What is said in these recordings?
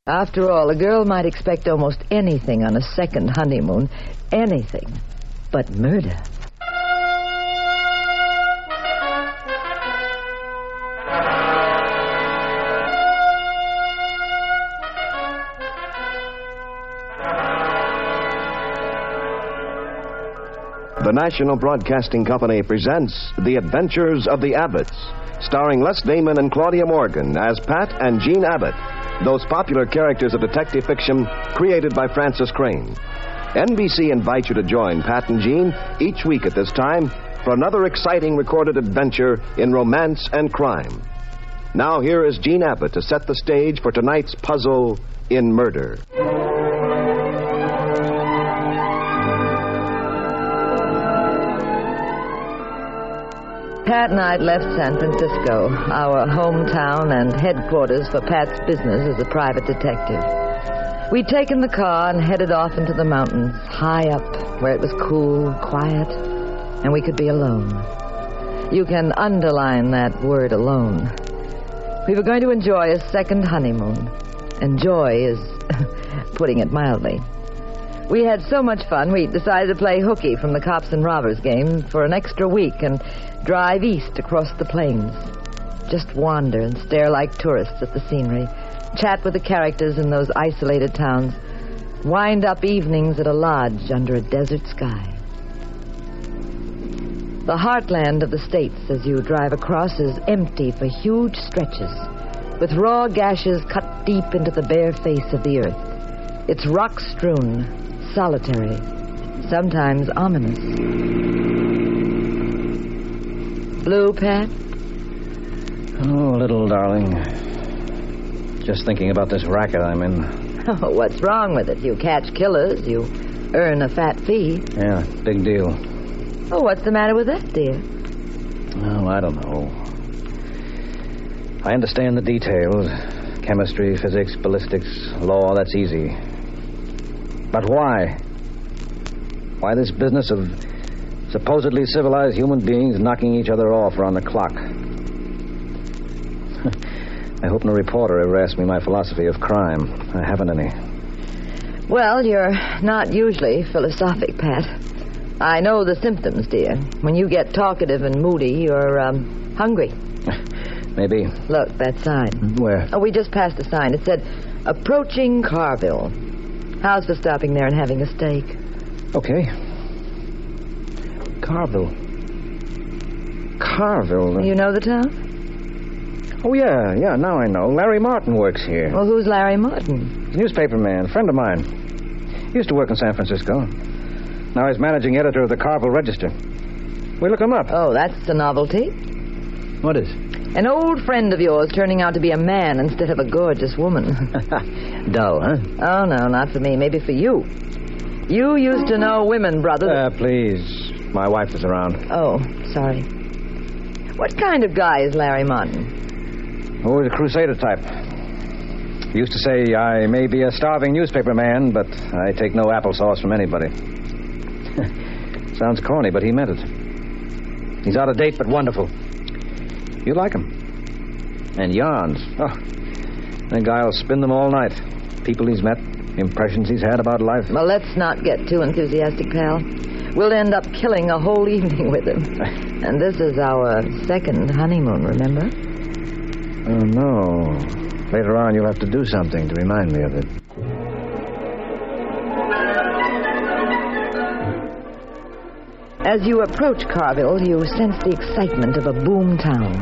After all, a girl might expect almost anything on a second honeymoon. Anything but murder. The National Broadcasting Company presents The Adventures of the Abbotts, starring Les Damon and Claudia Morgan as Pat and Jean Abbott, those popular characters of detective fiction created by Francis Crane. NBC invites you to join Pat and Jean each week at this time for another exciting recorded adventure in romance and crime. Now here is Jean Abbott to set the stage for tonight's puzzle in murder. Pat and I had left San Francisco, our hometown and headquarters for Pat's business as a private detective. We'd taken the car and headed off into the mountains, high up, where it was cool, quiet, and we could be alone. You can underline that word, alone. We were going to enjoy a second honeymoon. Enjoy is putting it mildly. We had so much fun, we decided to play hooky from the Cops and Robbers game for an extra week and drive east across the plains. Just wander and stare like tourists at the scenery, chat with the characters in those isolated towns, wind up evenings at a lodge under a desert sky. The heartland of the States, as you drive across, is empty for huge stretches, with raw gashes cut deep into the bare face of the earth. It's rock-strewn, solitary, sometimes ominous. Blue, Pat? Oh, little darling. Just thinking about this racket I'm in. Oh, what's wrong with it? You catch killers, you earn a fat fee. Yeah, big deal. Oh, what's the matter with that, dear? Well, I don't know. I understand the details. Chemistry, physics, ballistics, law, that's easy. But why? Why this business of supposedly civilized human beings knocking each other off around the clock? I hope no reporter ever asked me my philosophy of crime. I haven't any. Well, you're not usually philosophic, Pat. I know the symptoms, dear. When you get talkative and moody, you're hungry. Maybe. Look, that sign. Where? Oh, we just passed a sign. It said, approaching Carville. How's for stopping there and having a steak? Okay. Carville. You know the town? Oh, yeah, now I know. Larry Martin works here. Well, who's Larry Martin? He's a newspaper man, a friend of mine. He used to work in San Francisco. Now he's managing editor of the Carville Register. We look him up. Oh, that's a novelty. What is? An old friend of yours turning out to be a man instead of a gorgeous woman. Dull, huh? Oh, no, not for me. Maybe for you. You used to know women, brother. Please. My wife is around. Oh, sorry. What kind of guy is Larry Martin? Oh, he's a crusader type. He used to say, I may be a starving newspaper man, but I take no applesauce from anybody. Sounds corny, but he meant it. He's out of date, but wonderful. You like him. And yarns. Oh, that guy will spin them all night. People he's met, impressions he's had about life. Well, let's not get too enthusiastic, pal. We'll end up killing a whole evening with him. And this is our second honeymoon, remember? Oh, no. Later on, you'll have to do something to remind me of it. As you approach Carville, you sense the excitement of a boom town.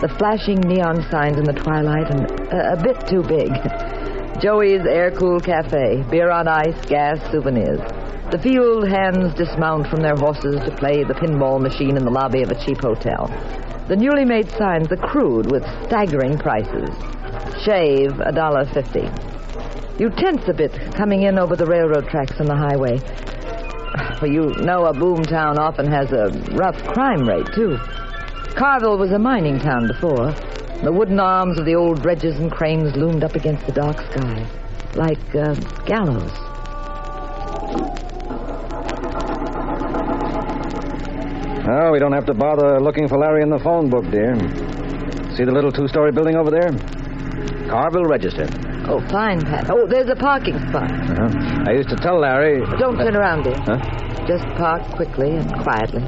The flashing neon signs in the twilight and a bit too big. Joey's air-cooled cafe, beer on ice, gas, souvenirs. The field hands dismount from their horses to play the pinball machine in the lobby of a cheap hotel. The newly made signs are crude with staggering prices. Shave, $1.50. You tense a bit coming in over the railroad tracks on the highway. Well, you know a boom town often has a rough crime rate, too. Carville was a mining town before. The wooden arms of the old dredges and cranes loomed up against the dark sky, like gallows. Oh, we don't have to bother looking for Larry in the phone book, dear. See the little two-story building over there? Carville Register. Oh, fine, Pat. Oh, there's a parking spot. I used to tell Larry... Don't turn around, dear. Huh? Just park quickly and quietly.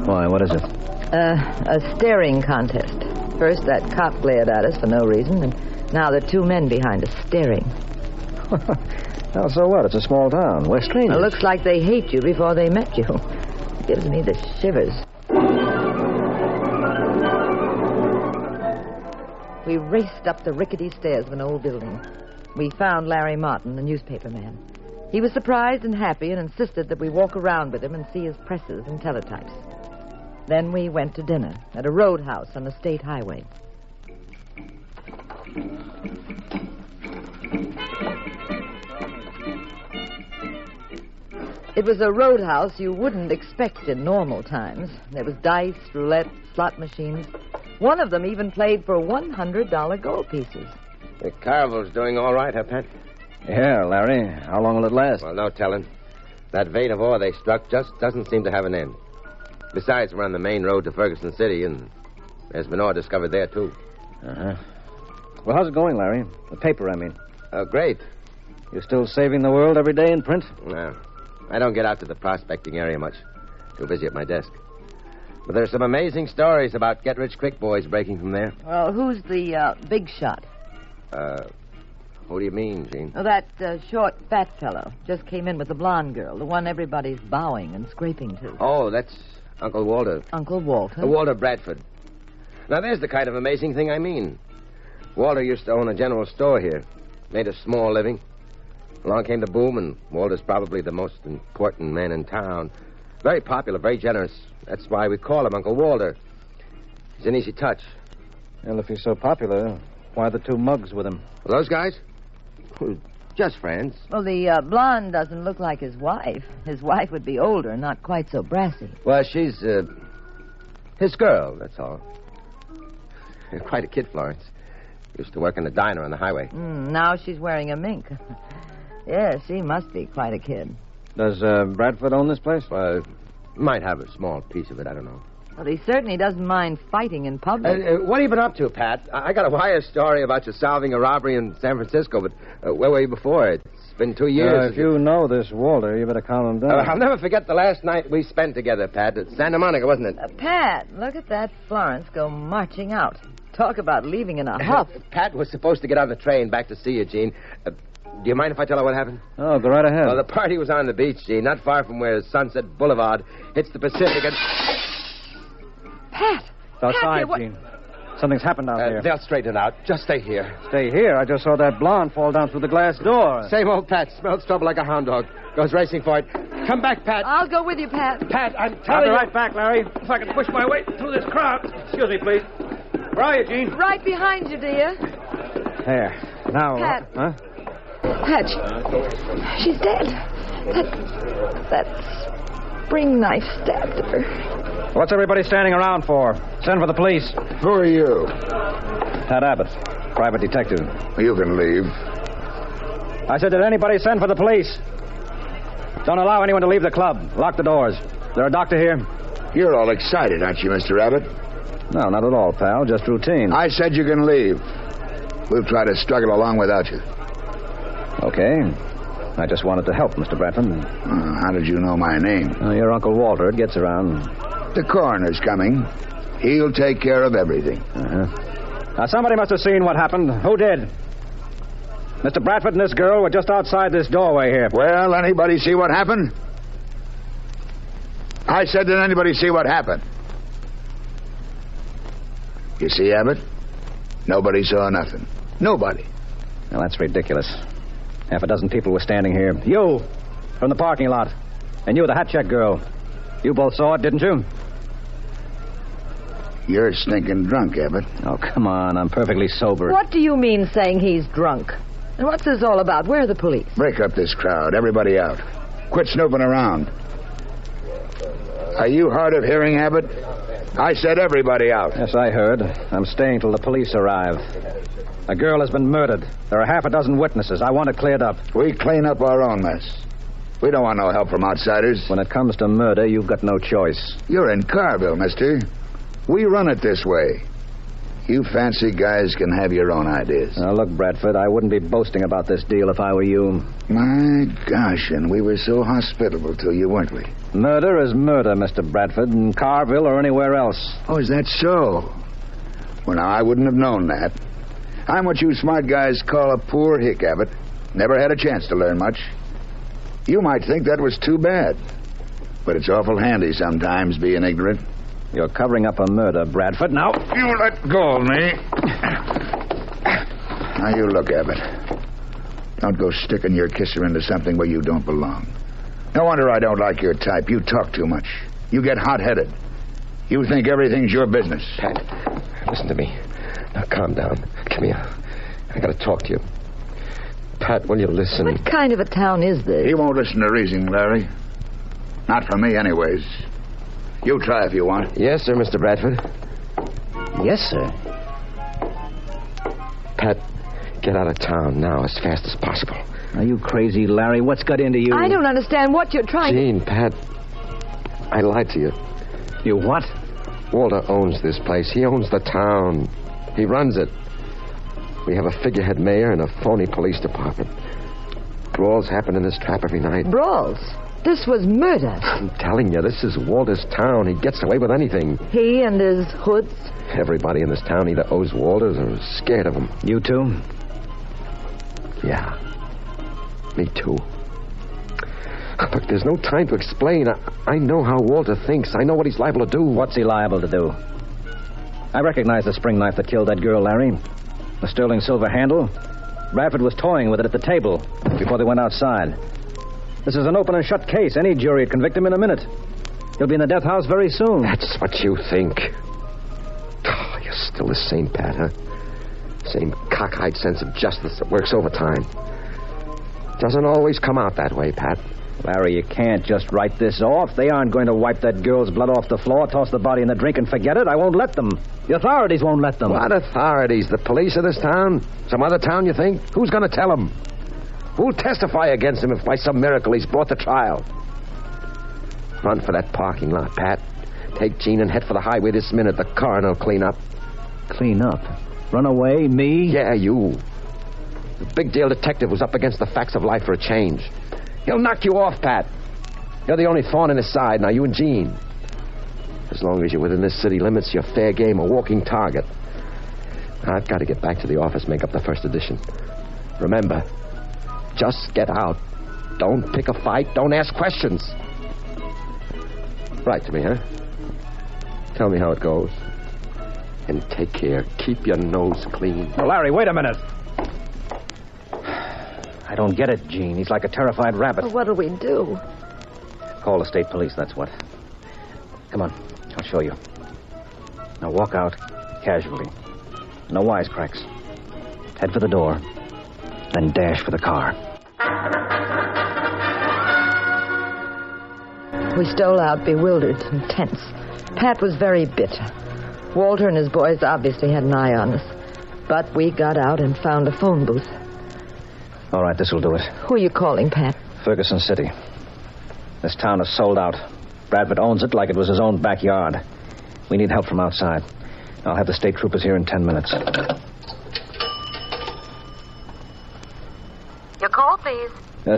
Why, what is it? A staring contest. First, that cop glared at us for no reason, and now there are two men behind us staring. Well, so what? It's a small town. We're strangers. It looks like they hate you before they met you. It gives me the shivers. We raced up the rickety stairs of an old building. We found Larry Martin, the newspaper man. He was surprised and happy and insisted that we walk around with him and see his presses and teletypes. Then we went to dinner at a roadhouse on the state highway. It was a roadhouse you wouldn't expect in normal times. There was dice, roulette, slot machines. One of them even played for $100 gold pieces. The carnival's doing all right, huh, Pat? Yeah, Larry. How long will it last? Well, no telling. That vein of ore they struck just doesn't seem to have an end. Besides, we're on the main road to Ferguson City, and there's been ore discovered there, too. Uh-huh. Well, how's it going, Larry? The paper, I mean. Great. You're still saving the world every day in print? No. I don't get out to the prospecting area much. Too busy at my desk. But there's some amazing stories about get-rich-quick boys breaking from there. Well, who's the big shot? Who do you mean, Gene? Oh, that short, fat fellow. Just came in with the blonde girl, the one everybody's bowing and scraping to. Oh, that's Uncle Walter. Uncle Walter? Walter Bradford. Now, there's the kind of amazing thing I mean. Walter used to own a general store here. Made a small living. Along came the boom, and Walter's probably the most important man in town. Very popular, very generous. That's why we call him Uncle Walter. He's an easy touch. Well, if he's so popular, why the two mugs with him? Well, those guys? Just friends. Well, the blonde doesn't look like his wife. His wife would be older, not quite so brassy. Well, she's, his girl, that's all. Quite a kid, Florence. Used to work in the diner on the highway. Now she's wearing a mink. Yeah, she must be quite a kid. Does Bradford own this place? Might have a small piece of it, I don't know. Well, he certainly doesn't mind fighting in public. What have you been up to, Pat? I got a wire story about you solving a robbery in San Francisco, but where were you before? It's been 2 years. If you know this Walter, you better calm him down. I'll never forget the last night we spent together, Pat. At Santa Monica, wasn't it? Pat, look at that Florence go marching out. Talk about leaving in a huff. Pat was supposed to get on the train back to see you, Gene. Do you mind if I tell her what happened? Oh, go right ahead. Well, the party was on the beach, Gene, not far from where Sunset Boulevard hits the Pacific and... Pat! It's outside, Pat, Gene. Something's happened out there. They'll straighten it out. Just stay here. Stay here? I just saw that blonde fall down through the glass door. Same old Pat. Smells trouble like a hound dog. Goes racing for it. Come back, Pat. I'll go with you, Pat. Pat, I'm I'll telling be you... right back, Larry. If I can push my way through this crowd. Excuse me, please. Where are you, Gene? Right behind you, dear. There. Now... Pat. Huh? Pat, she's dead. That spring knife stabbed her. What's everybody standing around for? Send for the police. Who are you? Pat Abbott, private detective. You can leave. I said, did anybody send for the police? Don't allow anyone to leave the club. Lock the doors. Is there a doctor here? You're all excited, aren't you, Mr. Abbott? No, not at all, pal. Just routine. I said you can leave. We'll try to struggle along without you. Okay. I just wanted to help, Mr. Bradford. How did you know my name? Your Uncle Walter. It gets around. The coroner's coming. He'll take care of everything. Now, somebody must have seen what happened. Who did? Mr. Bradford and this girl were just outside this doorway here. Well, anybody see what happened? I said, did anybody see what happened? You see, Abbott? Nobody saw nothing. Nobody. Well, that's ridiculous. Half a dozen people were standing here. You, from the parking lot. And you, the hat check girl. You both saw it, didn't you? You're stinking drunk, Abbott. Oh, come on. I'm perfectly sober. What do you mean saying he's drunk? And what's this all about? Where are the police? Break up this crowd. Everybody out. Quit snooping around. Are you hard of hearing, Abbott? I said everybody out. Yes, I heard. I'm staying till the police arrive. A girl has been murdered. There are half a dozen witnesses. I want it cleared up. We clean up our own mess. We don't want no help from outsiders. When it comes to murder, you've got no choice. You're in Carville, mister. We run it this way. You fancy guys can have your own ideas. Now, look, Bradford, I wouldn't be boasting about this deal if I were you. My gosh, and we were so hospitable to you, weren't we? Murder is murder, Mr. Bradford, in Carville or anywhere else. Oh, is that so? Well, now, I wouldn't have known that. I'm what you smart guys call a poor hick, Abbott. Never had a chance to learn much. You might think that was too bad. But it's awful handy sometimes being ignorant. You're covering up a murder, Bradford. Now, You let go of me. Now, you look, Abbott. Don't go sticking your kisser into something where you don't belong. No wonder I don't like your type. You talk too much. You get hot-headed. You think everything's your business. Pat, listen to me. Now, calm down. Come here. I gotta talk to you. Pat, will you listen? What kind of a town is this? He won't listen to reason, Larry. Not from me, anyways. You try if you want. Yes, sir, Mr. Bradford. yes, sir. Pat, get out of town now as fast as possible. Are you crazy, Larry? What's got into you? I don't understand what you're trying to... Gene, Pat, I lied to you. You what? Walter owns this place. He owns the town. He runs it. We have a figurehead mayor and a phony police department. Brawls happen in this trap every night. Brawls? This was murder. I'm telling you, this is Walter's town. He gets away with anything. He and his hoods? Everybody in this town either owes Walters or is scared of him. You too? Yeah. Me too. Look, there's no time to explain. I know how Walter thinks. I know what he's liable to do. What's he liable to do? I recognize the spring knife that killed that girl, Larry. The sterling silver handle. Bradford was toying with it at the table before they went outside. This is an open and shut case. Any jury would convict him in a minute. He'll be in the death house very soon. That's what you think. Oh, you're still the same, Pat, huh? Same cockeyed sense of justice that works overtime. Doesn't always come out that way, Pat. Larry, you can't just write this off. They aren't going to wipe that girl's blood off the floor, toss the body in the drink, and forget it. I won't let them. The authorities won't let them. What authorities? The police of this town? Some other town, you think? Who's going to tell them? Who'll testify against him if by some miracle he's brought to trial? Run for that parking lot, Pat. Take Gene and head for the highway this minute. The coroner will clean up. Clean up? Run away? Me? Yeah, you. The big deal detective was up against the facts of life for a change. He'll knock you off, Pat. You're the only thorn in his side. Now, you and Gene. As long as you're within this city limits, you're fair game, a walking target. I've got to get back to the office, make up the first edition. Remember, just get out. Don't pick a fight. Don't ask questions. Write to me, huh? Tell me how it goes. And take care. Keep your nose clean. Oh, Larry, wait a minute. I don't get it, Gene. He's like a terrified rabbit. Well, what'll we do? Call the state police, that's what. Come on, I'll show you. Now walk out casually. No wisecracks. Head for the door, then dash for the car. We stole out, bewildered and tense. Pat was very bitter. Walter and his boys obviously had an eye on us. But we got out and found a phone booth. All right, this will do it. Who are you calling, Pat? Ferguson City. This town is sold out. Bradford owns it like it was his own backyard. We need help from outside. I'll have the state troopers here in 10 minutes. Your call, please.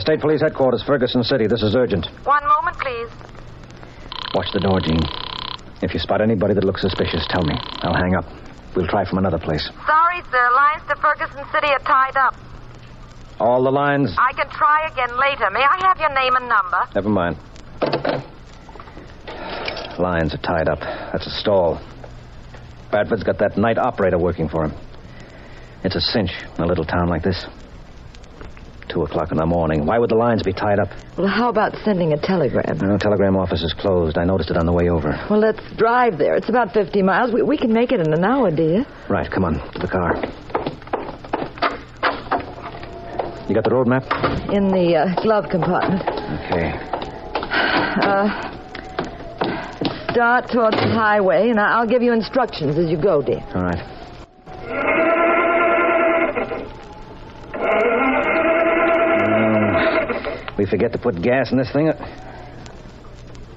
State Police Headquarters, Ferguson City. This is urgent. One moment, please. Watch the door, Gene. If you spot anybody that looks suspicious, tell me. I'll hang up. We'll try from another place. Sorry, sir. Lines to Ferguson City are tied up. All the lines? I can try again later. May I have your name and number? Never mind. Lines are tied up. That's a stall. Bradford's got that night operator working for him. It's a cinch in a little town like this. 2 o'clock in the morning. Why would the lines be tied up? Well, how about sending a telegram? No, telegram office is closed. I noticed it on the way over. Well, let's drive there. It's about 50 miles. We can make it in an hour, dear. Right, come on, to the car. You got the road map? In the glove compartment. Okay. Start towards the highway, and I'll give you instructions as you go, dear. All right. We forget to put gas in this thing?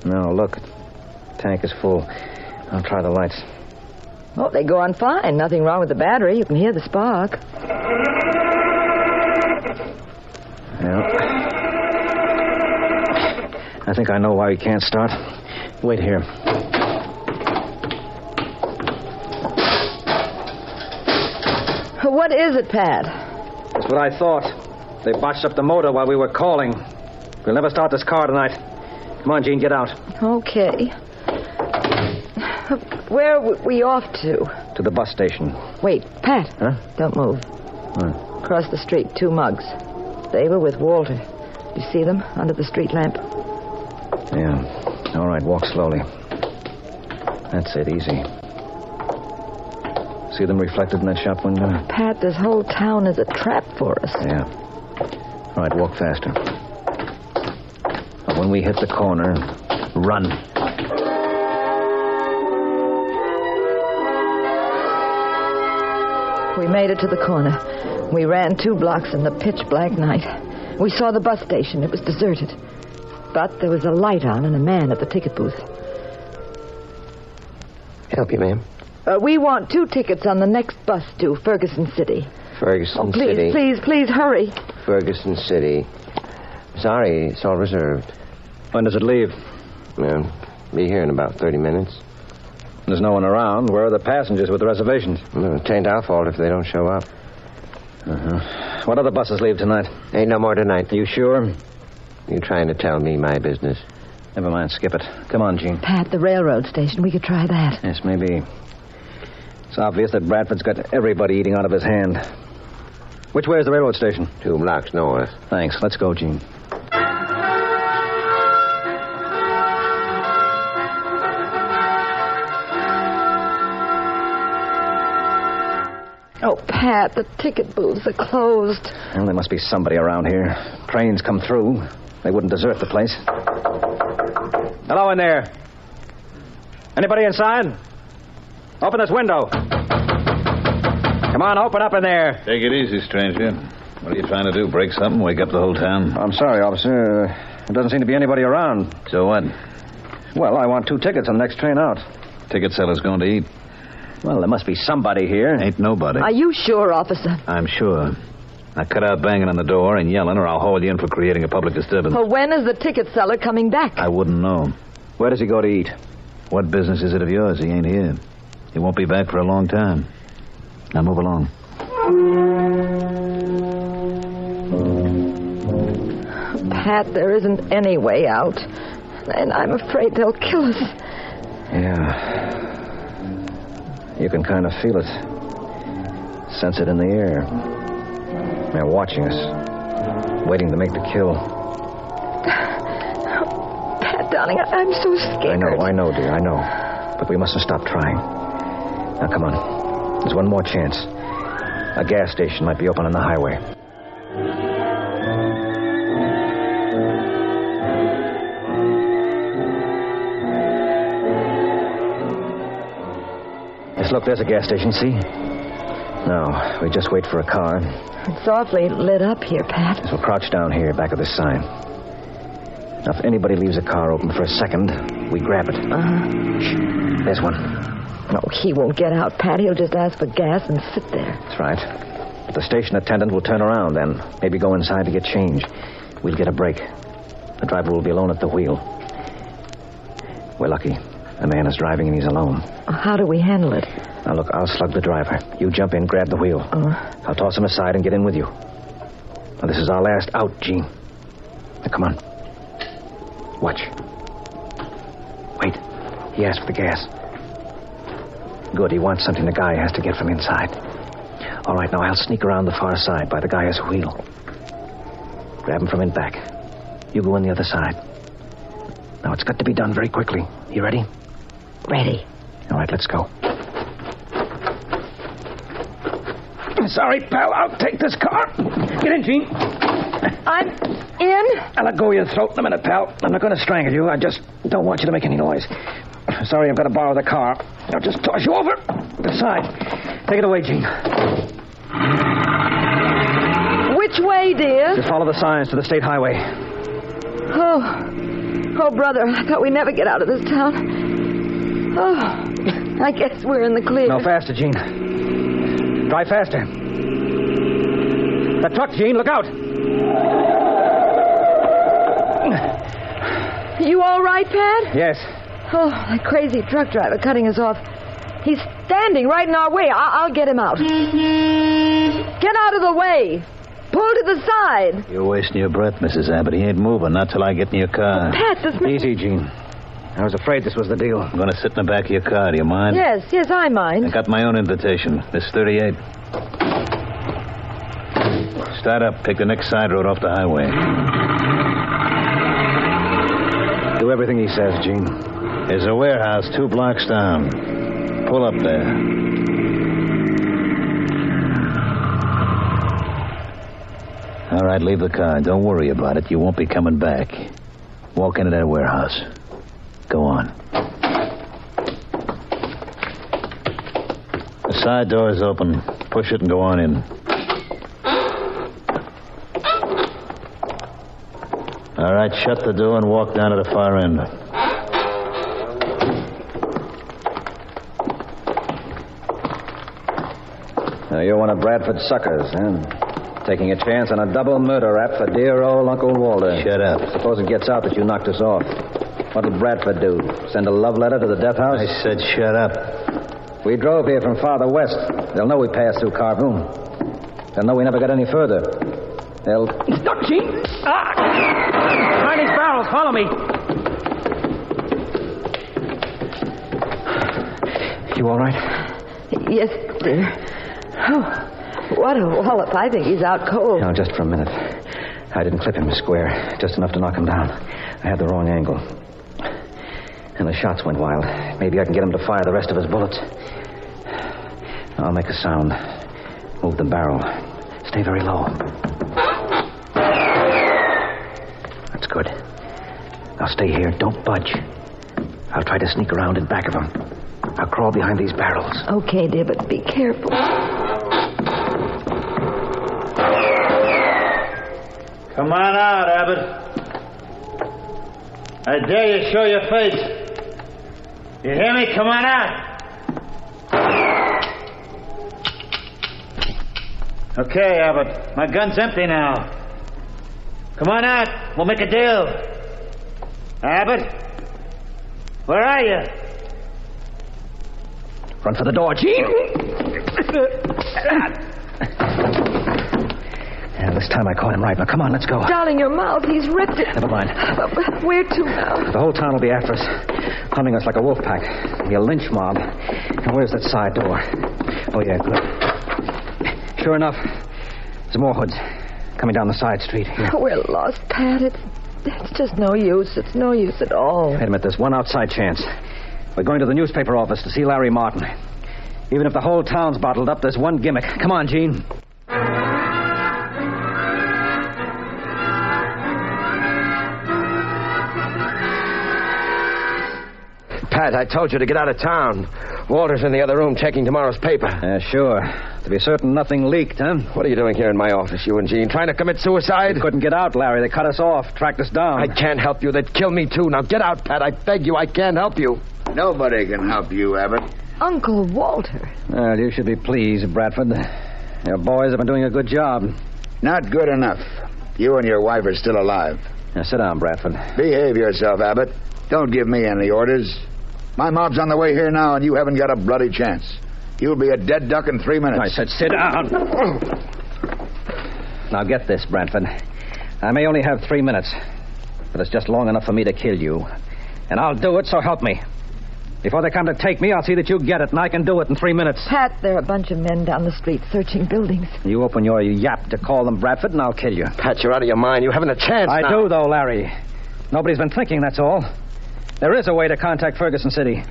No, look. Tank is full. I'll try the lights. Oh, they go on fine. Nothing wrong with the battery. You can hear the spark. Yeah. I think I know why we can't start. Wait here. What is it, Pat? That's what I thought. They botched up the motor while we were calling. We'll never start this car tonight. Come on, Gene, get out. Okay. Where are we off to? To the bus station. Wait, Pat. Huh? Don't move. Across the street, 2 mugs. They were with Walter. You see them under the street lamp? Yeah. All right, walk slowly. That's it, easy. See them reflected in that shop window? Pat, this whole town is a trap for us. Yeah. All right, walk faster. But when we hit the corner, run. We made it to the corner. We ran 2 blocks in the pitch-black night. We saw the bus station. It was deserted. But there was a light on and a man at the ticket booth. Help you, ma'am. We want 2 tickets on the next bus to Ferguson City. Ferguson please, City. Please, hurry. Ferguson City. Sorry, it's all reserved. When does it leave? Be here in about 30 minutes. There's no one around. Where are the passengers with the reservations? Well, it ain't our fault if they don't show up. Uh-huh. What other buses leave tonight? Ain't no more tonight. Are you sure? You trying to tell me my business? Never mind, skip it. Come on, Gene. Pat, the railroad station. We could try that. Yes, maybe. It's obvious that Bradford's got everybody eating out of his hand. Which way is the railroad station? 2 blocks north. Thanks. Let's go, Gene. Oh, Pat, the ticket booths are closed. Well, there must be somebody around here. Trains come through. They wouldn't desert the place. Hello in there. Anybody inside? Open this window. Come on, open up in there. Take it easy, stranger. What are you trying to do? Break something? Wake up the whole town? I'm sorry, officer. There doesn't seem to be anybody around. So what? Well, I want 2 tickets on the next train out. Ticket seller's going to eat. Well, there must be somebody here. Ain't nobody. Are you sure, officer? I'm sure. Now cut out banging on the door and yelling, or I'll haul you in for creating a public disturbance. Well, when is the ticket seller coming back? I wouldn't know. Where does he go to eat? What business is it of yours? He ain't here. He won't be back for a long time. Now move along. Pat, there isn't any way out. And I'm afraid they'll kill us. Yeah. You can kind of feel it. Sense it in the air. They're watching us. Waiting to make the kill. Pat, darling, I'm so scared. I know, dear, I know. But we mustn't stop trying. Now, come on. There's one more chance. A gas station might be open on the highway. Yes, look, there's a gas station, see? No, we just wait for a car. It's awfully lit up here, Pat. So we'll crouch down here, back of this sign. Now, if anybody leaves a car open for a second, we grab it. Shh. There's one. No, he won't get out, Pat. He'll just ask for gas and sit there. That's right. But the station attendant will turn around then. Maybe go inside to get change. We'll get a break. The driver will be alone at the wheel. We're lucky. The man is driving and he's alone. How do we handle it? Now, look, I'll slug the driver. You jump in, grab the wheel. I'll toss him aside and get in with you. Now, this is our last out, Gene. Now, come on. Watch. Wait. He asked for the gas. Good, he wants something the guy has to get from inside. All right, now I'll sneak around the far side by the guy's wheel. Grab him from in back. You go in the other side. Now, it's got to be done very quickly. You ready? Ready. All right, let's go. Sorry, pal. I'll take this car. Get in, Gene. I'm in? I'll let go of your throat in a minute, pal. I'm not going to strangle you. I just don't want you to make any noise. Sorry, I've got to borrow the car. I'll just toss you over to the side. Take it away, Gene. Which way, dear? Just follow the signs to the state highway. Oh, brother, I thought we'd never get out of this town. Oh, I guess we're in the clear. No, faster, Gene. Drive faster. That truck, Gene, look out. You all right, Pat? Yes. Oh, that crazy truck driver cutting us off. He's standing right in our way. I'll get him out. Get out of the way. Pull to the side. You're wasting your breath, Mrs. Abbott. He ain't moving, not till I get in your car. Pat, this... Easy, Gene. I was afraid this was the deal. I'm going to sit in the back of your car. Do you mind? Yes, I mind. I got my own invitation. This 38. Start up. Take the next side road off the highway. Do everything he says, Gene. There's a warehouse 2 blocks down. Pull up there. All right, leave the car. Don't worry about it. You won't be coming back. Walk into that warehouse. Go on. The side door is open. Push it and go on in. All right, shut the door and walk down to the far end. You're one of Bradford's suckers, huh? Taking a chance on a double murder rap for dear old Uncle Walter. Shut up. Suppose it gets out that you knocked us off. What'll Bradford do? Send a love letter to the death house? I said shut up. We drove here from farther west. They'll know we passed through Carboon. They'll know we never got any further. They'll... Stop, Gene! Behind these barrels, follow me. You all right? Yes, dear. Oh, what a wallop. I think he's out cold. No, just for a minute. I didn't clip him square, just enough to knock him down. I had the wrong angle. And the shots went wild. Maybe I can get him to fire the rest of his bullets. I'll make a sound. Move the barrel. Stay very low. That's good. Now stay here. Don't budge. I'll try to sneak around in back of him. I'll crawl behind these barrels. Okay, dear, but be careful. Come on out, Abbott. I dare you show your face. You hear me? Come on out. Okay, Abbott. My gun's empty now. Come on out. We'll make a deal. Abbott? Where are you? Run for the door, Gene! And this time I caught him right. Now, come on, let's go. Darling, your mouth. He's ripped it. Never mind. Where to now? The whole town will be after us, hunting us like a wolf pack. It'll be a lynch mob. And where's that side door? Oh, yeah, good. Sure enough, there's more hoods coming down the side street. Here. We're lost, Pat. It's just no use. It's no use at all. Wait a minute. There's one outside chance. We're going to the newspaper office to see Larry Martin. Even if the whole town's bottled up, there's one gimmick. Come on, Gene. Pat, I told you to get out of town. Walter's in the other room checking tomorrow's paper. Sure. To be certain nothing leaked, huh? What are you doing here in my office, you and Gene? Trying to commit suicide? We couldn't get out, Larry. They cut us off, tracked us down. I can't help you. They'd kill me, too. Now get out, Pat. I beg you. I can't help you. Nobody can help you, Abbott. Uncle Walter. Well, you should be pleased, Bradford. Your boys have been doing a good job. Not good enough. You and your wife are still alive. Now, sit down, Bradford. Behave yourself, Abbott. Don't give me any orders. My mob's on the way here now, and you haven't got a bloody chance. You'll be a dead duck in 3 minutes. I said sit down. Now, get this, Bradford. I may only have 3 minutes, but it's just long enough for me to kill you. And I'll do it, so help me. Before they come to take me, I'll see that you get it, and I can do it in 3 minutes. Pat, there are a bunch of men down the street searching buildings. You open your yap to call them, Bradford, and I'll kill you. Pat, you're out of your mind. You haven't a chance I now. do, though, Larry. Nobody's been thinking, that's all. There is a way to contact Ferguson City.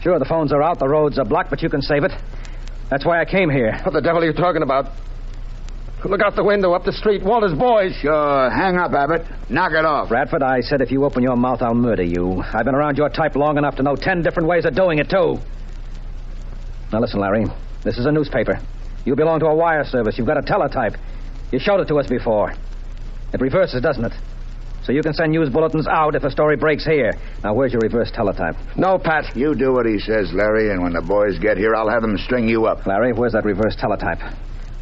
Sure, the phones are out, the roads are blocked, but you can save it. That's why I came here. What the devil are you talking about? Look out the window, up the street. Walter's boys. Sure, hang up, Abbott. Knock it off. Bradford, I said if you open your mouth, I'll murder you. I've been around your type long enough to know 10 different ways of doing it, too. Now, listen, Larry. This is a newspaper. You belong to a wire service. You've got a teletype. You showed it to us before. It reverses, doesn't it? so you can send news bulletins out if a story breaks here. Now, where's your reverse teletype? No, Pat. You do what he says, Larry, and when the boys get here, I'll have them string you up. Larry, where's that reverse teletype?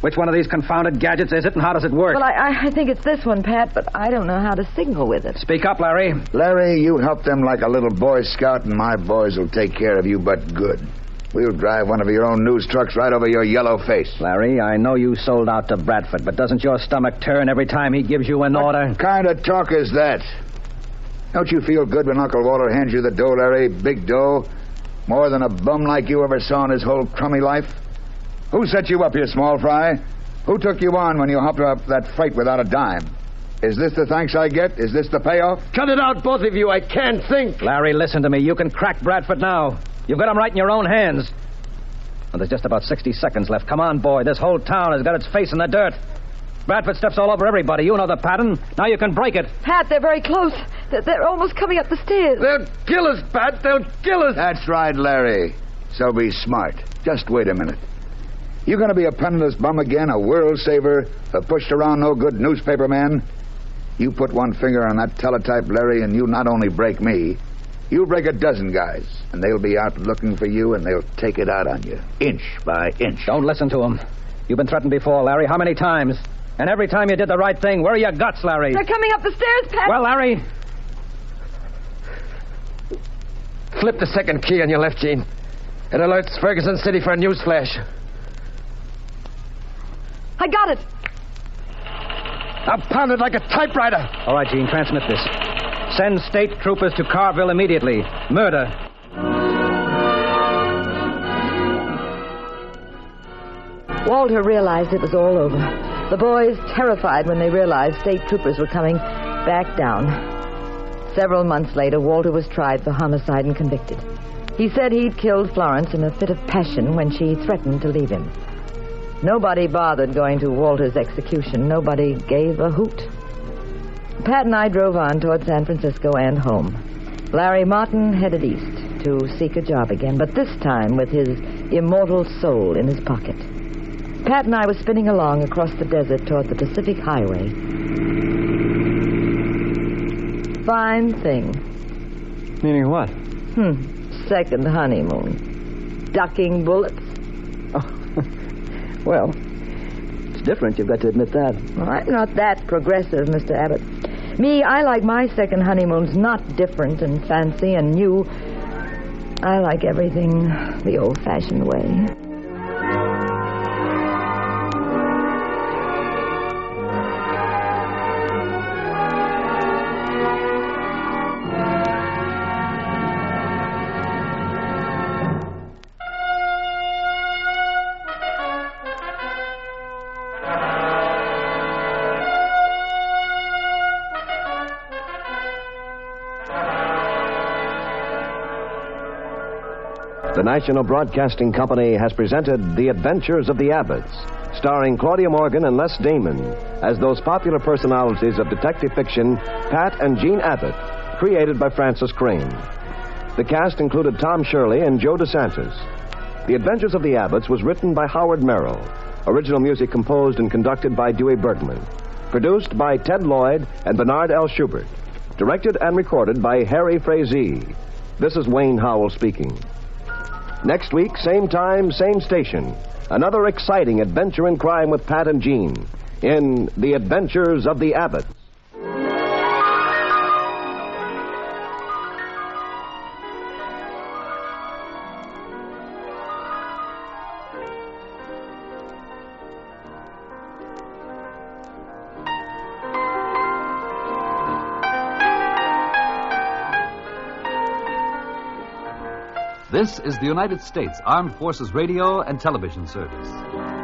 Which one of these confounded gadgets is it, and how does it work? Well, I think it's this one, Pat, but I don't know how to signal with it. Speak up, Larry. Larry, you help them like a little Boy Scout, and my boys will take care of you, but good. We'll drive one of your own news trucks right over your yellow face. Larry, I know you sold out to Bradford, but doesn't your stomach turn every time he gives you an order? What kind of talk is that? Don't you feel good when Uncle Walter hands you the dough, Larry? Big dough? More than a bum like you ever saw in his whole crummy life? Who set you up here, small fry? Who took you on when you hopped up that freight without a dime? Is this the thanks I get? Is this the payoff? Cut it out, both of you. I can't think. Larry, listen to me. You can crack Bradford now. You've got him right in your own hands. Well, there's just about 60 seconds left. Come on, boy. This whole town has got its face in the dirt. Bradford steps all over everybody. You know the pattern. Now you can break it. Pat, they're very close. They're almost coming up the stairs. They'll kill us, Pat. They'll kill us. That's right, Larry. So be smart. Just wait a minute. You going to be a penniless bum again, a world saver, a pushed around no good newspaper man? You put one finger on that teletype, Larry, and you not only break me, you break a dozen guys, and they'll be out looking for you, and they'll take it out on you, inch by inch. Don't listen to him. You've been threatened before, Larry. How many times? And every time you did the right thing. Where are your guts, Larry? They're coming up the stairs, Pat. Well, Larry... Flip the second key on your left, Gene. It alerts Ferguson City for a news flash. I got it. I'll pound it like a typewriter. All right, Gene, transmit this. Send state troopers to Carville immediately. Murder. Walter realized it was all over. The boys, terrified when they realized state troopers were coming, backed down. Several months later, Walter was tried for homicide and convicted. He said he'd killed Florence in a fit of passion when she threatened to leave him. Nobody bothered going to Walter's execution. Nobody gave a hoot. Pat and I drove on toward San Francisco and home. Larry Martin headed east to seek a job again, but this time with his immortal soul in his pocket. Pat and I were spinning along across the desert toward the Pacific Highway. Fine thing. Meaning what? Second honeymoon. Ducking bullets. Well, it's different, you've got to admit that. Well, I'm not that progressive, Mr. Abbott. Me, I like my second honeymoons not different and fancy and new. I like everything the old-fashioned way. The National Broadcasting Company has presented The Adventures of the Abbotts, starring Claudia Morgan and Les Damon as those popular personalities of detective fiction, Pat and Jean Abbott, created by Francis Crane. The cast included Tom Shirley and Joe DeSantis. The Adventures of the Abbotts was written by Howard Merrill. Original music composed and conducted by Dewey Bergman. Produced by Ted Lloyd and Bernard L. Schubert. Directed and recorded by Harry Frazee. This is Wayne Howell speaking. Next week, same time, same station. Another exciting adventure in crime with Pat and Jean in The Adventures of the Abbotts. This is the United States Armed Forces Radio and Television Service.